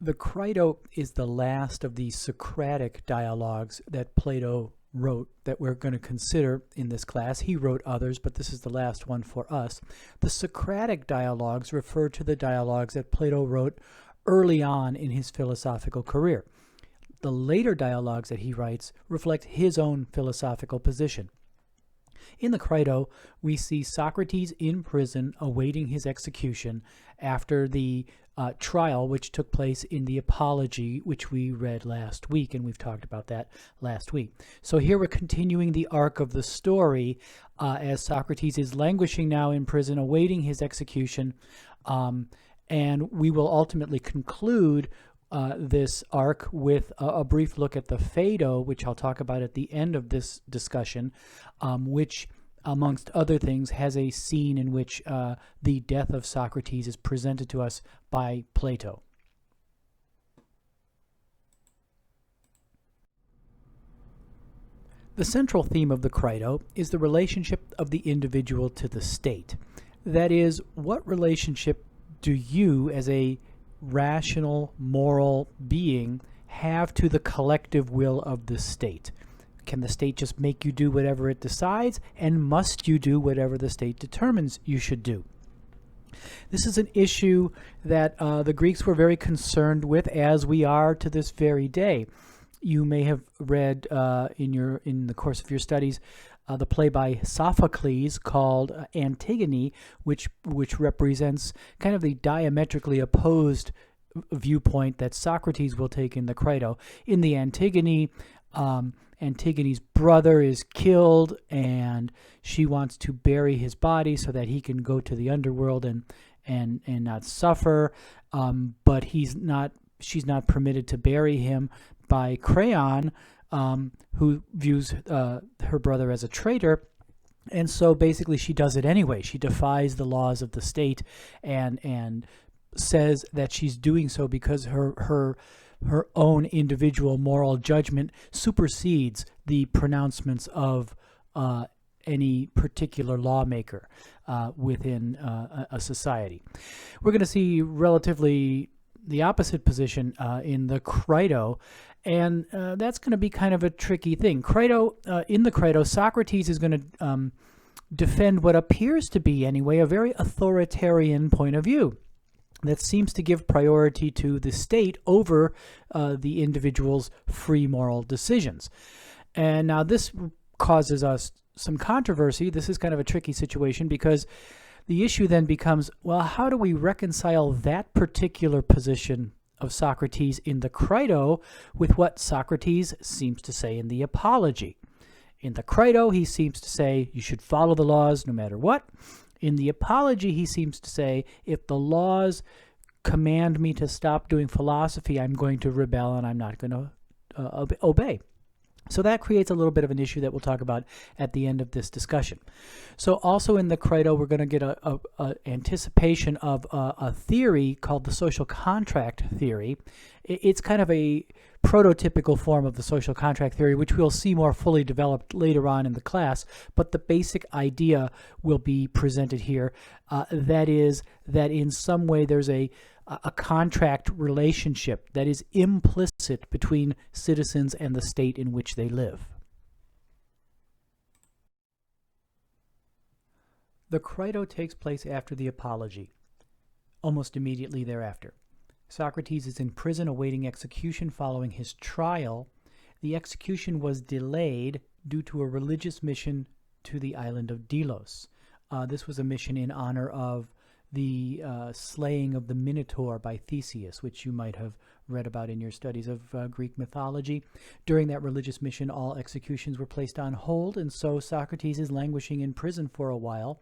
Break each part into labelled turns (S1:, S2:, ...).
S1: The Crito is the last of the Socratic dialogues that Plato wrote that we're going to consider in this class. He wrote others, but this is the last one for us. The Socratic dialogues refer to the dialogues that Plato wrote early on in his philosophical career. The later dialogues that he writes reflect his own philosophical position. In the Crito, we see Socrates in prison awaiting his execution after the trial which took place in the Apology, which we read last week, and we've talked about that last week. So here we're continuing the arc of the story as Socrates is languishing now in prison awaiting his execution, and we will ultimately conclude this arc with a brief look at the Phaedo, which I'll talk about at the end of this discussion, which, amongst other things, has a scene in which the death of Socrates is presented to us by Plato. The central theme of the Crito is the relationship of the individual to the state. That is, what relationship do you, as a rational, moral being, have to the collective will of the state? Can the state just make you do whatever it decides, and must you do whatever the state determines you should do? This is an issue that the Greeks were very concerned with, as we are to this very day. You may have read in the course of your studies the play by Sophocles called Antigone, which represents kind of the diametrically opposed viewpoint that Socrates will take in the Crito. In the Antigone, Antigone's brother is killed, and she wants to bury his body so that he can go to the underworld and not suffer. But she's not permitted to bury him by Creon, who views her brother as a traitor. And so basically she does it anyway. She defies the laws of the state and says that she's doing so because her own individual moral judgment supersedes the pronouncements of any particular lawmaker within a society. We're going to see relatively the opposite position in the Crito, and that's going to be kind of a tricky thing. In the Crito, Socrates is going to defend what appears to be, anyway, a very authoritarian point of view that seems to give priority to the state over the individual's free moral decisions. And now this causes us some controversy. This is kind of a tricky situation because the issue then becomes, well, how do we reconcile that particular position of Socrates in the Crito with what Socrates seems to say in the Apology? In the Crito, he seems to say you should follow the laws no matter what. In the Apology, he seems to say, if the laws command me to stop doing philosophy, I'm going to rebel and I'm not going to obey. So that creates a little bit of an issue that we'll talk about at the end of this discussion. So also in the Crito, we're going to get a anticipation of a theory called the social contract theory. It's kind of a prototypical form of the social contract theory, which we'll see more fully developed later on in the class, but the basic idea will be presented here. That is, that in some way there's a contract relationship that is implicit between citizens and the state in which they live. The Crito takes place after the Apology, almost immediately thereafter. Socrates is in prison awaiting execution following his trial. The execution was delayed due to a religious mission to the island of Delos. This was a mission in honor of the slaying of the Minotaur by Theseus, which you might have read about in your studies of Greek mythology. During that religious mission, all executions were placed on hold, and so Socrates is languishing in prison for a while,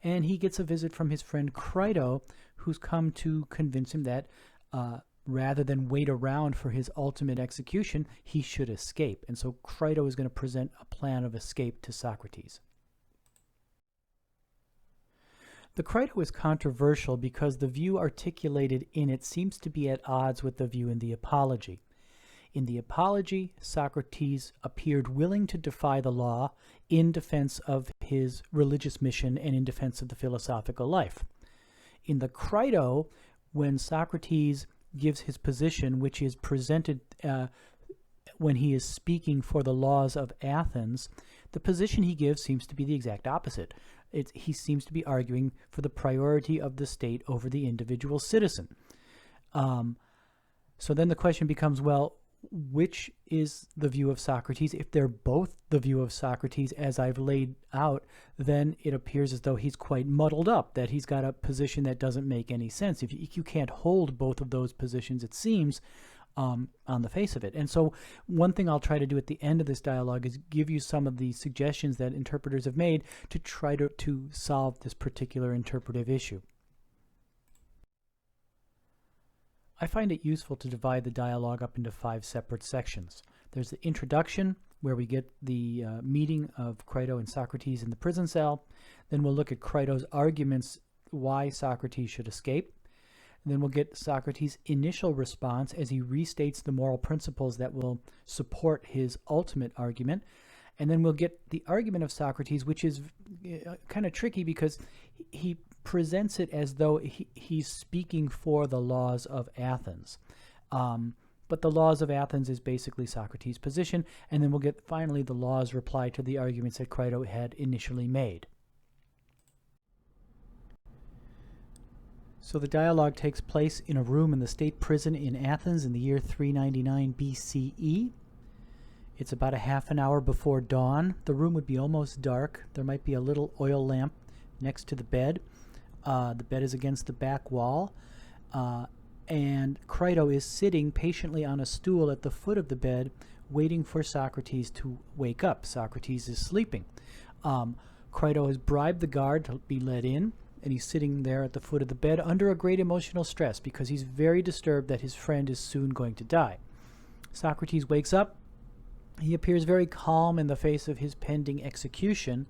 S1: and he gets a visit from his friend Crito, who's come to convince him that rather than wait around for his ultimate execution, he should escape. And so Crito is going to present a plan of escape to Socrates. The Crito is controversial because the view articulated in it seems to be at odds with the view in the Apology. In the Apology, Socrates appeared willing to defy the law in defense of his religious mission and in defense of the philosophical life. In the Crito, when Socrates gives his position, which is presented when he is speaking for the laws of Athens, the position he gives seems to be the exact opposite. He seems to be arguing for the priority of the state over the individual citizen. So then the question becomes, well, which is the view of Socrates? If they're both the view of Socrates, as I've laid out, then it appears as though he's quite muddled up, that he's got a position that doesn't make any sense. If you can't hold both of those positions, it seems, on the face of it. And so one thing I'll try to do at the end of this dialogue is give you some of the suggestions that interpreters have made to try to solve this particular interpretive issue. I find it useful to divide the dialogue up into 5 separate sections. There's the introduction, where we get the meeting of Crito and Socrates in the prison cell. Then we'll look at Crito's arguments why Socrates should escape. And then we'll get Socrates' initial response as he restates the moral principles that will support his ultimate argument. And then we'll get the argument of Socrates, which is kind of tricky because he presents it as though he's speaking for the laws of Athens. But the laws of Athens is basically Socrates' position, and then we'll get finally the law's reply to the arguments that Crito had initially made. So the dialogue takes place in a room in the state prison in Athens in the year 399 BCE. It's about a half an hour before dawn. The room would be almost dark. There might be a little oil lamp next to the bed. The bed is against the back wall, and Crito is sitting patiently on a stool at the foot of the bed, waiting for Socrates to wake up. Socrates is sleeping. Crito has bribed the guard to be let in, and he's sitting there at the foot of the bed under a great emotional stress because he's very disturbed that his friend is soon going to die. Socrates wakes up. He appears very calm in the face of his pending execution,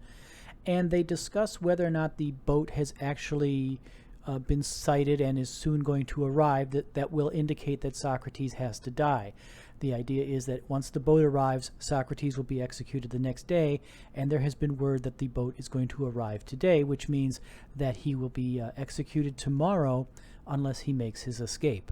S1: and they discuss whether or not the boat has actually been sighted and is soon going to arrive that will indicate that Socrates has to die. The idea is that once the boat arrives, Socrates will be executed the next day, and there has been word that the boat is going to arrive today, which means that he will be executed tomorrow unless he makes his escape.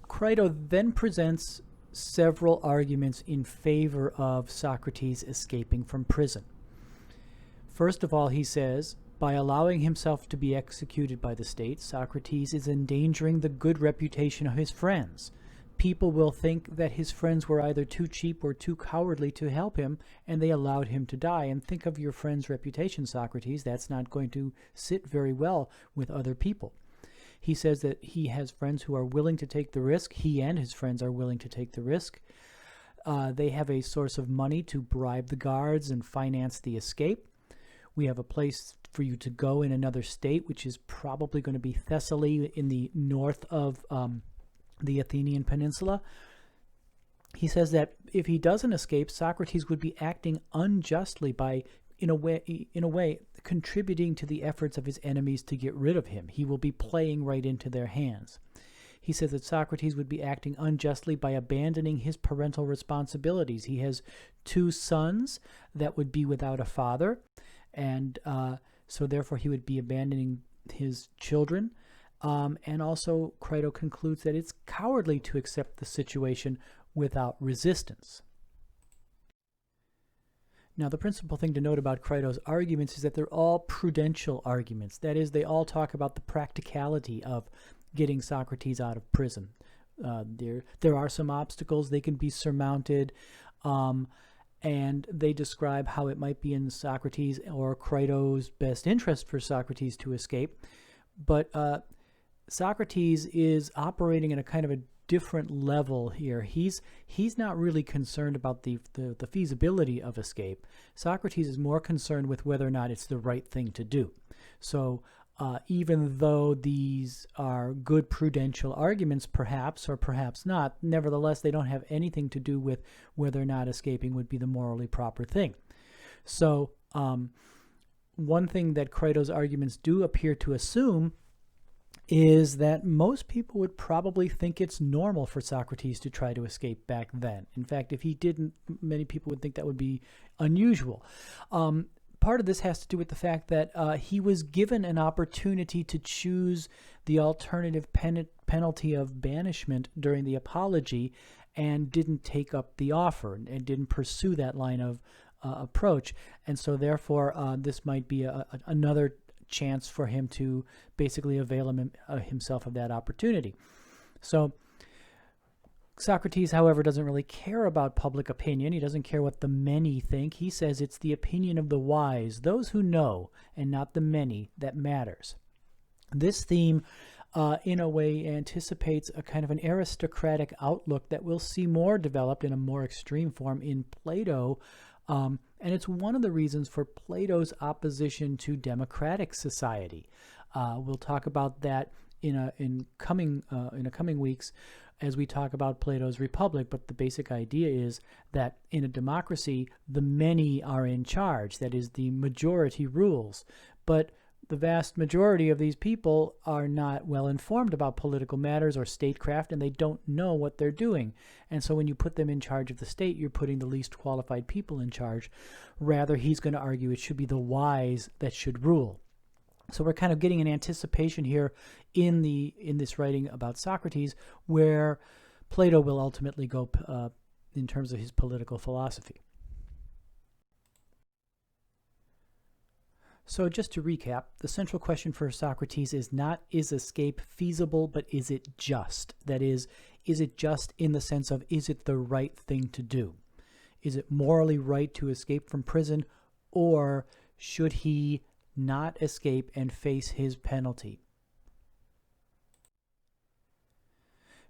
S1: Crito then presents several arguments in favor of Socrates escaping from prison. First of all, he says, by allowing himself to be executed by the state, Socrates is endangering the good reputation of his friends. People will think that his friends were either too cheap or too cowardly to help him, and they allowed him to die. And think of your friend's reputation, Socrates. That's not going to sit very well with other people. He says that he has friends who are willing to take the risk. He and his friends are willing to take the risk. They have a source of money to bribe the guards and finance the escape. We have a place for you to go in another state, which is probably going to be Thessaly in the north of the Athenian peninsula. He says that if he doesn't escape, Socrates would be acting unjustly by, in a way, contributing to the efforts of his enemies to get rid of him. He will be playing right into their hands. He says that Socrates would be acting unjustly by abandoning his parental responsibilities. He has 2 sons that would be without a father, and so therefore he would be abandoning his children. And also, Crito concludes that it's cowardly to accept the situation without resistance. Now, the principal thing to note about Crito's arguments is that they're all prudential arguments. That is, they all talk about the practicality of getting Socrates out of prison. There are some obstacles. They can be surmounted, and they describe how it might be in Socrates or Crito's best interest for Socrates to escape. But Socrates is operating at a kind of a different level here. He's not really concerned about the feasibility of escape. Socrates is more concerned with whether or not it's the right thing to do. So even though these are good prudential arguments, perhaps or perhaps not, nevertheless they don't have anything to do with whether or not escaping would be the morally proper thing. So one thing that Crito's arguments do appear to assume is that most people would probably think it's normal for Socrates to try to escape back then. In fact, if he didn't, many people would think that would be unusual. part of this has to do with the fact that he was given an opportunity to choose the alternative penalty of banishment during the apology and didn't take up the offer and didn't pursue that line of approach. And so therefore, this might be another chance for him to basically avail himself of that opportunity. So Socrates, however, doesn't really care about public opinion. He doesn't care what the many think. He says it's the opinion of the wise, those who know, and not the many, that matters. This theme, in a way, anticipates a kind of an aristocratic outlook that we'll see more developed in a more extreme form in Plato. And it's one of the reasons for Plato's opposition to democratic society. We'll talk about that in coming weeks as we talk about Plato's Republic, but the basic idea is that in a democracy, the many are in charge. That is, the majority rules. But the vast majority of these people are not well informed about political matters or statecraft, and they don't know what they're doing. And so when you put them in charge of the state, you're putting the least qualified people in charge. Rather, he's going to argue it should be the wise that should rule. So we're kind of getting an anticipation here in this writing about Socrates, where Plato will ultimately go in terms of his political philosophy. So just to recap, the central question for Socrates is not, is escape feasible, but is it just? That is it just in the sense of, is it the right thing to do? Is it morally right to escape from prison, or should he not escape and face his penalty?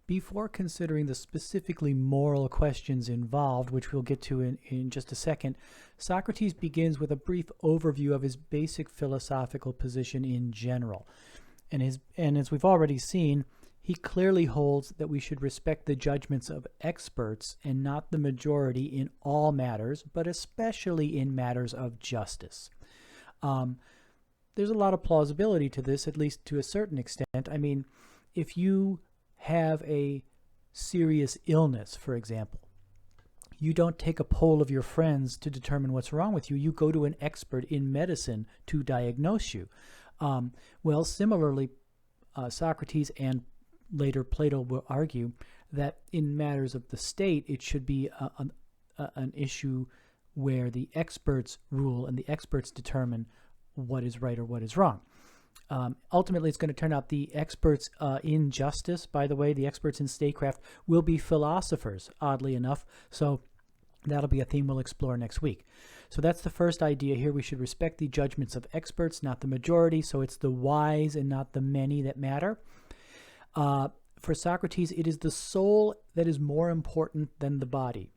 S1: Before considering the specifically moral questions involved, which we'll get to in just a second, Socrates begins with a brief overview of his basic philosophical position in general. And as we've already seen, he clearly holds that we should respect the judgments of experts and not the majority in all matters, but especially in matters of justice. There's a lot of plausibility to this, at least to a certain extent. I mean, if you have a serious illness, for example, you don't take a poll of your friends to determine what's wrong with you. You go to an expert in medicine to diagnose you. Well, similarly, Socrates and later Plato will argue that in matters of the state, it should be an issue where the experts rule and the experts determine what is right or what is wrong. Ultimately, it's going to turn out the experts in justice, by the way, the experts in statecraft, will be philosophers, oddly enough. So that'll be a theme we'll explore next week. So that's the first idea here. We should respect the judgments of experts, not the majority. So it's the wise and not the many that matter. For Socrates, it is the soul that is more important than the body.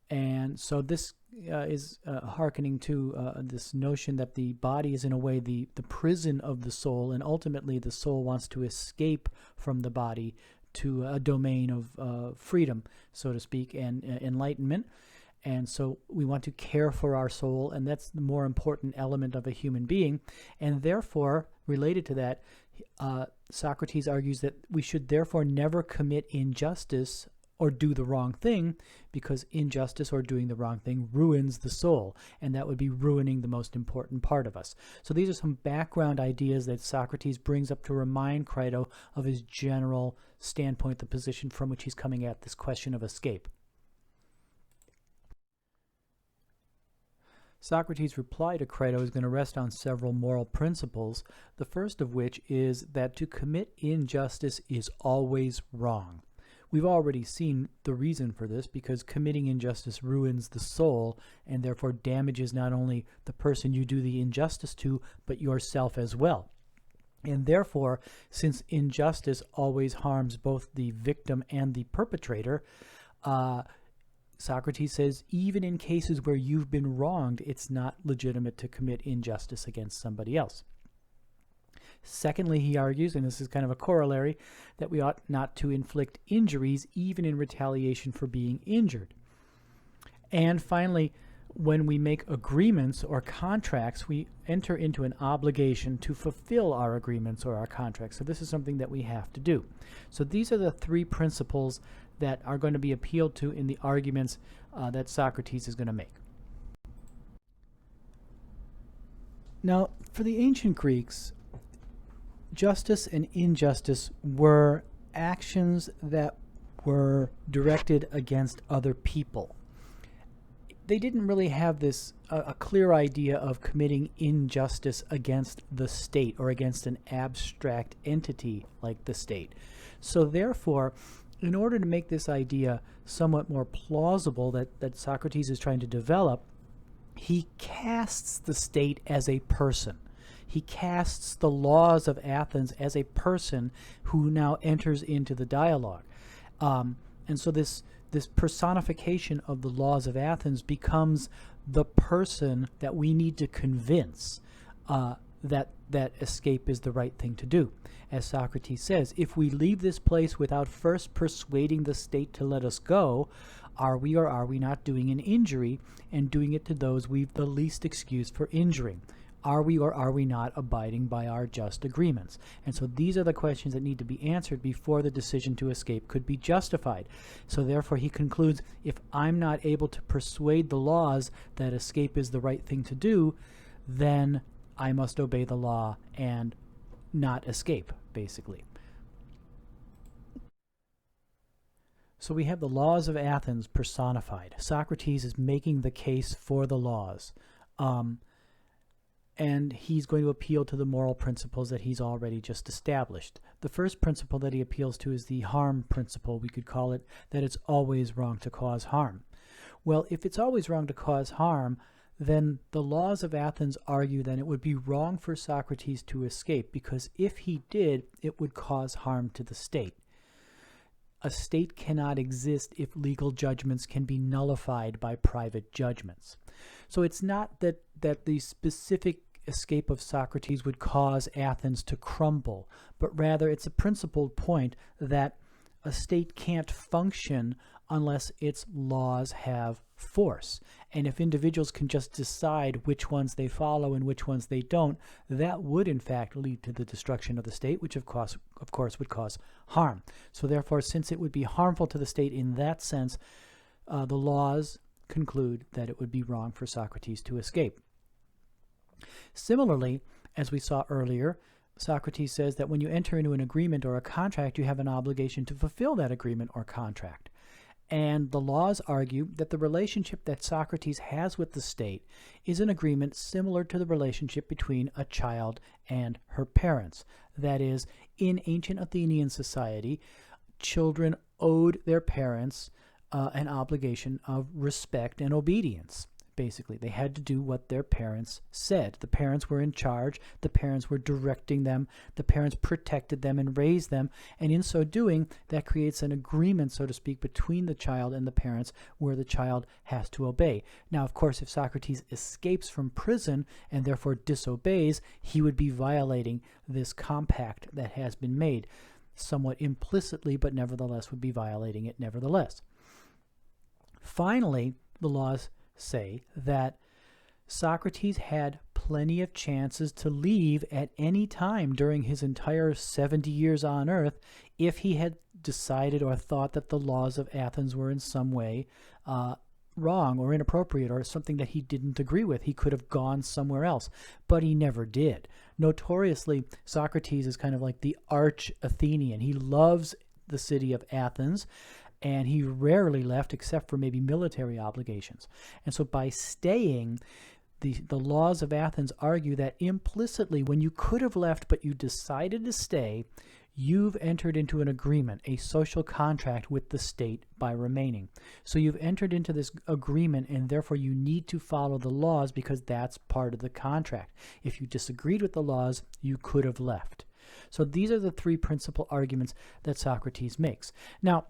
S1: And so this is hearkening to this notion that the body is in a way the prison of the soul, and ultimately the soul wants to escape from the body to a domain of freedom, so to speak, and enlightenment. And so we want to care for our soul, and that's the more important element of a human being. And therefore, related to that, Socrates argues that we should therefore never commit injustice or do the wrong thing, because injustice or doing the wrong thing ruins the soul, and that would be ruining the most important part of us. So these are some background ideas that Socrates brings up to remind Crito of his general standpoint, the position from which he's coming at this question of escape. Socrates' reply to Crito is going to rest on several moral principles, the first of which is that to commit injustice is always wrong. We've already seen the reason for this, because committing injustice ruins the soul and therefore damages not only the person you do the injustice to, but yourself as well. And therefore, since injustice always harms both the victim and the perpetrator, Socrates says even in cases where you've been wronged, it's not legitimate to commit injustice against somebody else. Secondly, he argues, and this is kind of a corollary, that we ought not to inflict injuries even in retaliation for being injured. And finally, when we make agreements or contracts, we enter into an obligation to fulfill our agreements or our contracts. So this is something that we have to do. So these are the three principles that are going to be appealed to in the arguments that Socrates is going to make. Now, for the ancient Greeks, justice and injustice were actions that were directed against other people. They didn't really have this a clear idea of committing injustice against the state or against an abstract entity like the state. So therefore, in order to make this idea somewhat more plausible that Socrates is trying to develop, he casts the state as a person. He casts the laws of Athens as a person who now enters into the dialogue. And so this personification of the laws of Athens becomes the person that we need to convince that escape is the right thing to do. As Socrates says, if we leave this place without first persuading the state to let us go, are we or are we not doing an injury and doing it to those we've the least excuse for injuring? Are we or are we not abiding by our just agreements? And so these are the questions that need to be answered before the decision to escape could be justified. So therefore he concludes, if I'm not able to persuade the laws that escape is the right thing to do, then I must obey the law and not escape, basically. So we have the laws of Athens personified. Socrates is making the case for the laws. And he's going to appeal to the moral principles that he's already just established. The first principle that he appeals to is the harm principle, we could call it, that it's always wrong to cause harm. Well, if it's always wrong to cause harm, then the laws of Athens argue that it would be wrong for Socrates to escape, because if he did, it would cause harm to the state. A state cannot exist if legal judgments can be nullified by private judgments. So it's not that the specific escape of Socrates would cause Athens to crumble, but rather it's a principled point that a state can't function unless its laws have force. And if individuals can just decide which ones they follow and which ones they don't, that would in fact lead to the destruction of the state, which of course would cause harm. So therefore, since it would be harmful to the state in that sense, the laws conclude that it would be wrong for Socrates to escape. Similarly, as we saw earlier, Socrates says that when you enter into an agreement or a contract, you have an obligation to fulfill that agreement or contract. And the laws argue that the relationship that Socrates has with the state is an agreement similar to the relationship between a child and her parents. That is, in ancient Athenian society, children owed their parents an obligation of respect and obedience. Basically, they had to do what their parents said. The parents were in charge. The parents were directing them. The parents protected them and raised them. And in so doing, that creates an agreement, so to speak, between the child and the parents where the child has to obey. Now, of course, if Socrates escapes from prison and therefore disobeys, he would be violating this compact that has been made, somewhat implicitly, but nevertheless would be violating it nevertheless. Finally, the laws say that Socrates had plenty of chances to leave at any time during his entire 70 years on Earth if he had decided or thought that the laws of Athens were in some way wrong or inappropriate or something that he didn't agree with. He could have gone somewhere else, but he never did. Notoriously, Socrates is kind of like the arch Athenian. He loves the city of Athens, and he rarely left except for maybe military obligations. And so by staying, the laws of Athens argue that implicitly, when you could have left but you decided to stay, you've entered into an agreement, a social contract with the state by remaining. So you've entered into this agreement, and therefore you need to follow the laws because that's part of the contract. If you disagreed with the laws, you could have left. So these are the three principal arguments that Socrates makes. Now,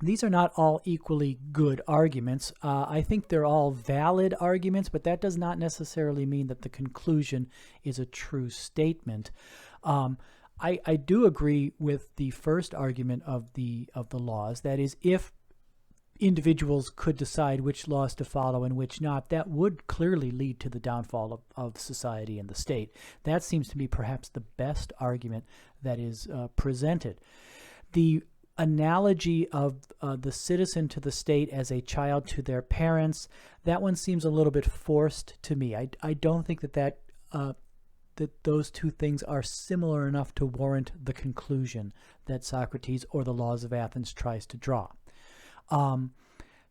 S1: these are not all equally good arguments. I think they're all valid arguments, but that does not necessarily mean that the conclusion is a true statement. I do agree with the first argument of the laws. That is, if individuals could decide which laws to follow and which not, that would clearly lead to the downfall of society and the state. That seems to be perhaps the best argument that is presented. The analogy of the citizen to the state as a child to their parents, that one seems a little bit forced to me. I don't think that that those two things are similar enough to warrant the conclusion that Socrates or the Laws of Athens tries to draw.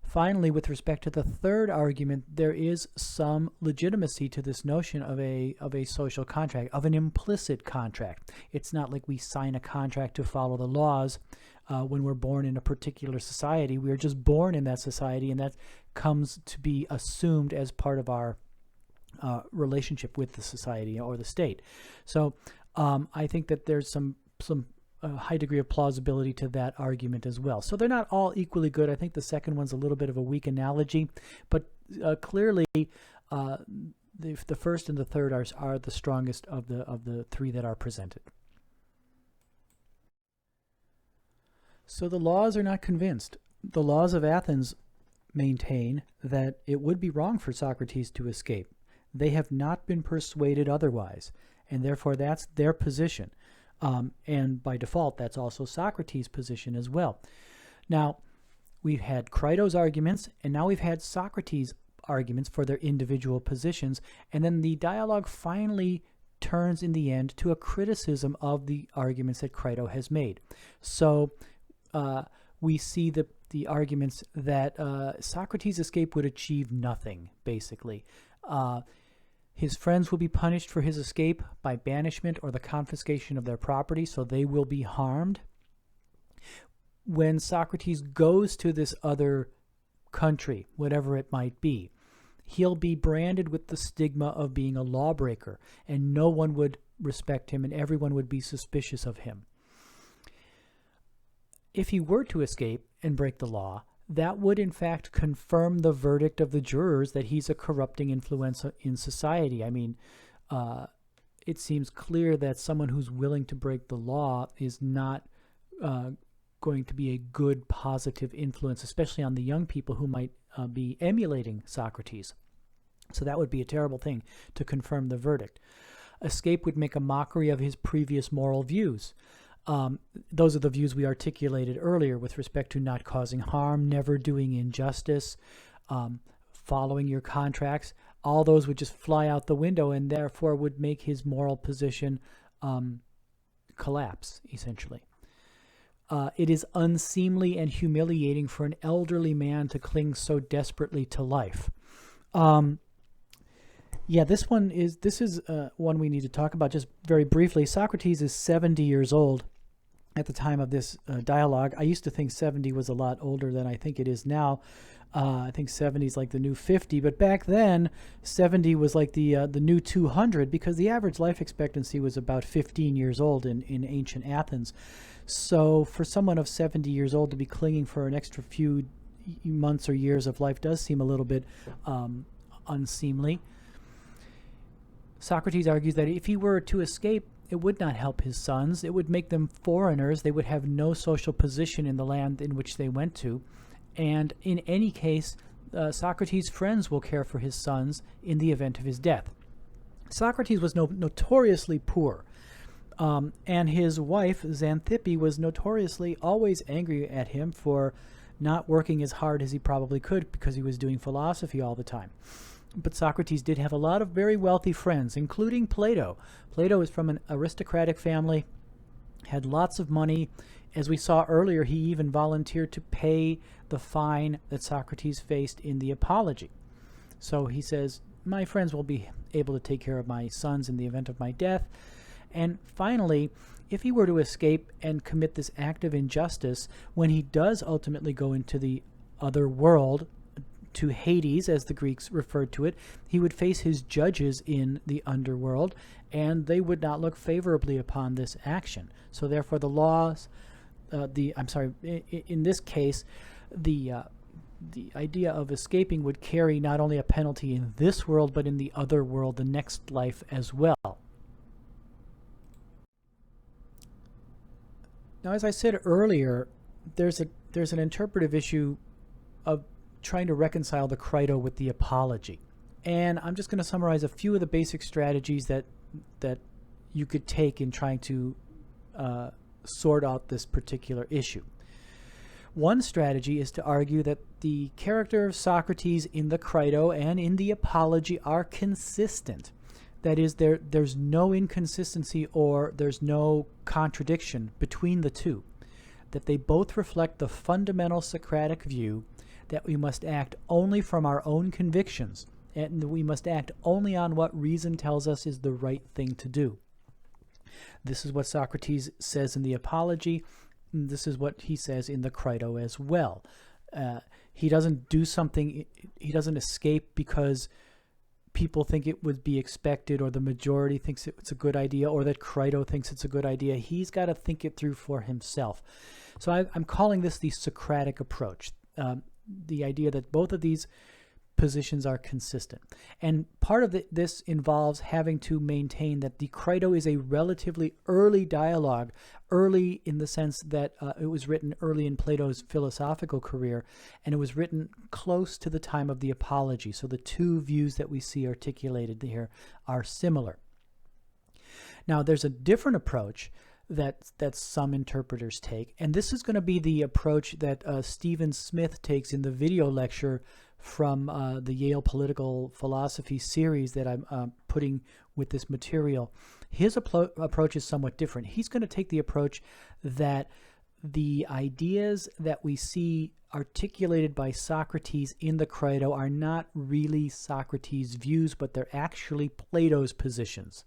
S1: Finally, with respect to the third argument, there is some legitimacy to this notion of a social contract, of an implicit contract. It's not like we sign a contract to follow the laws when we're born in a particular society. We are just born in that society, and that comes to be assumed as part of our relationship with the society or the state. So I think that there's some high degree of plausibility to that argument as well. So they're not all equally good. I think the second one's a little bit of a weak analogy, but clearly the first and the third are the strongest of the three that are presented. So the laws are not convinced. The Laws of Athens maintain that it would be wrong for Socrates to escape. They have not been persuaded otherwise, and therefore that's their position. And by default, that's also Socrates' position as well. Now, we've had Crito's arguments, and now we've had Socrates' arguments for their individual positions, and then the dialogue finally turns in the end to a criticism of the arguments that Crito has made. So we see the arguments that Socrates' escape would achieve nothing, basically. His friends will be punished for his escape by banishment or the confiscation of their property, so they will be harmed. When Socrates goes to this other country, whatever it might be, he'll be branded with the stigma of being a lawbreaker, and no one would respect him, and everyone would be suspicious of him. If he were to escape and break the law, that would in fact confirm the verdict of the jurors that he's a corrupting influence in society. I mean, it seems clear that someone who's willing to break the law is not going to be a good, positive influence, especially on the young people who might be emulating Socrates. So that would be a terrible thing to confirm the verdict. Escape would make a mockery of his previous moral views. Those are the views we articulated earlier with respect to not causing harm, never doing injustice, following your contracts. All those would just fly out the window and therefore would make his moral position collapse, essentially. It is unseemly and humiliating for an elderly man to cling so desperately to life. This is one we need to talk about just very briefly. Socrates is 70 years old at the time of this dialogue. I used to think 70 was a lot older than I think it is now. I think 70 is like the new 50, but back then 70 was like the new 200, because the average life expectancy was about 15 years old in ancient Athens. So for someone of 70 years old to be clinging for an extra few months or years of life does seem a little bit unseemly. Socrates argues that if he were to escape, it would not help his sons. It would make them foreigners. They would have no social position in the land in which they went to. And in any case, Socrates' friends will care for his sons in the event of his death. Socrates was notoriously poor, and his wife, Xanthippe, was notoriously always angry at him for not working as hard as he probably could because he was doing philosophy all the time. But Socrates did have a lot of very wealthy friends, including Plato. Plato is from an aristocratic family, had lots of money. As we saw earlier, he even volunteered to pay the fine that Socrates faced in the Apology. So he says, my friends will be able to take care of my sons in the event of my death. And finally, if he were to escape and commit this act of injustice, when he does ultimately go into the other world, to Hades, as the Greeks referred to it, he would face his judges in the underworld, and they would not look favorably upon this action. So therefore the laws, in this case, the idea of escaping would carry not only a penalty in this world, but in the other world, the next life as well. Now, as I said earlier, there's an interpretive issue of trying to reconcile the Crito with the Apology. And I'm just going to summarize a few of the basic strategies that you could take in trying to sort out this particular issue. One strategy is to argue that the character of Socrates in the Crito and in the Apology are consistent. That is, there's no inconsistency or there's no contradiction between the two, that they both reflect the fundamental Socratic view that we must act only from our own convictions, and we must act only on what reason tells us is the right thing to do. This is what Socrates says in the Apology. And this is what he says in the Crito as well. He doesn't do something, he doesn't escape because people think it would be expected, or the majority thinks it's a good idea, or that Crito thinks it's a good idea. He's got to think it through for himself. So I'm calling this the Socratic approach, the idea that both of these positions are consistent. And part of this involves having to maintain that the Crito is a relatively early dialogue, early in the sense that it was written early in Plato's philosophical career, and it was written close to the time of the Apology. So the two views that we see articulated here are similar. Now, there's a different approach that some interpreters take, and this is going to be the approach that Stephen Smith takes in the video lecture from the Yale Political Philosophy series that I'm putting with this material. His approach is somewhat different. He's going to take the approach that the ideas that we see articulated by Socrates in the Crito are not really Socrates' views, but they're actually Plato's positions.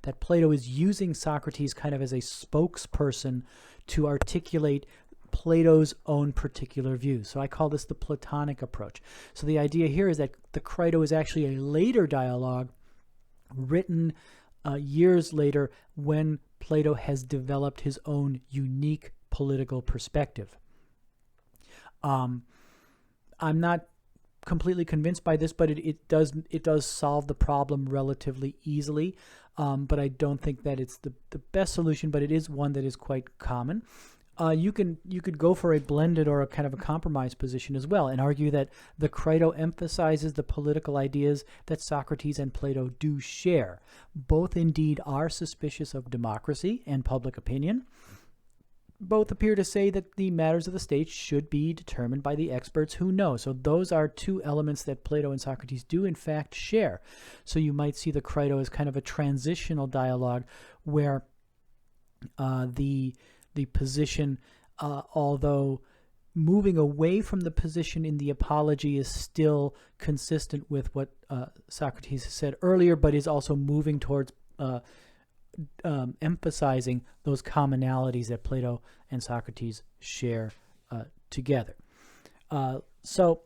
S1: That Plato is using Socrates kind of as a spokesperson to articulate Plato's own particular views. So I call this the Platonic approach. So the idea here is that the Crito is actually a later dialogue written years later when Plato has developed his own unique political perspective. I'm not completely convinced by this, but it does solve the problem relatively easily. But I don't think that it's the best solution, but it is one that is quite common. You could go for a blended or a kind of a compromise position as well, and argue that the Crito emphasizes the political ideas that Socrates and Plato do share. Both indeed are suspicious of democracy and public opinion. Both appear to say that the matters of the state should be determined by the experts who know. So those are two elements that Plato and Socrates do in fact share. So you might see the Crito as kind of a transitional dialogue where the position, although moving away from the position in the Apology, is still consistent with what Socrates has said earlier, but is also moving towards emphasizing those commonalities that Plato and Socrates share together. So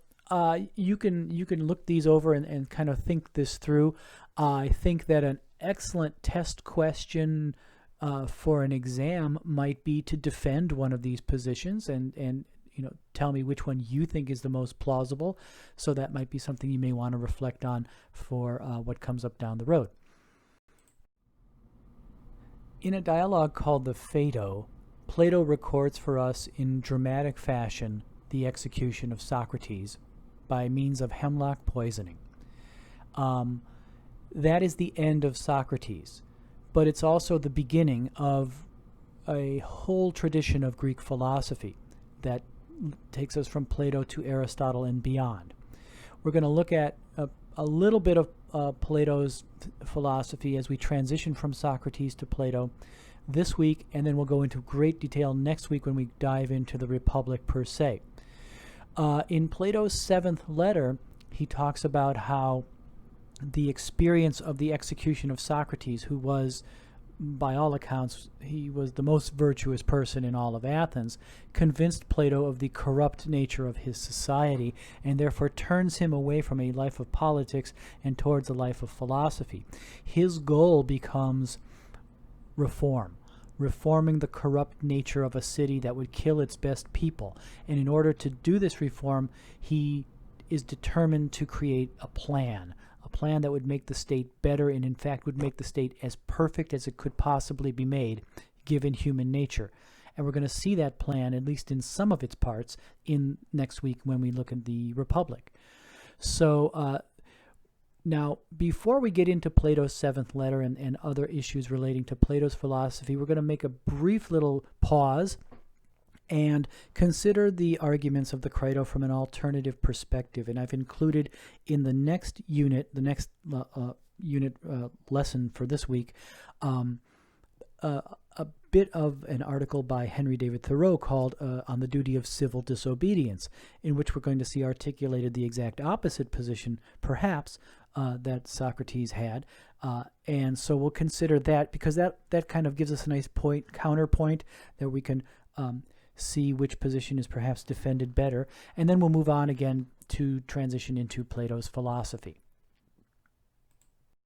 S1: you can look these over and kind of think this through. I think that an excellent test question for an exam might be to defend one of these positions and tell me which one you think is the most plausible. So that might be something you may want to reflect on for what comes up down the road. In a dialogue called the Phaedo, Plato records for us in dramatic fashion the execution of Socrates by means of hemlock poisoning. That is the end of Socrates, but it's also the beginning of a whole tradition of Greek philosophy that takes us from Plato to Aristotle and beyond. We're going to look at a little bit of Plato's philosophy as we transition from Socrates to Plato this week, and then we'll go into great detail next week when we dive into the Republic per se. In Plato's 7th letter, he talks about how the experience of the execution of Socrates, who was, by all accounts, he was the most virtuous person in all of Athens, convinced Plato of the corrupt nature of his society, and therefore turns him away from a life of politics and towards a life of philosophy. His goal becomes reforming the corrupt nature of a city that would kill its best people. And in order to do this reform, he is determined to create a plan that would make the state better, and in fact would make the state as perfect as it could possibly be made given human nature. And we're going to see that plan, at least in some of its parts, in next week when we look at the Republic. So now, before we get into Plato's 7th letter and other issues relating to Plato's philosophy, we're going to make a brief little pause and consider the arguments of the Crito from an alternative perspective. And I've included in the next unit, the next unit lesson for this week, a bit of an article by Henry David Thoreau called On the Duty of Civil Disobedience, in which we're going to see articulated the exact opposite position, perhaps, that Socrates had. And so we'll consider that, because that kind of gives us a nice counterpoint that we can see which position is perhaps defended better. And then we'll move on again to transition into Plato's philosophy.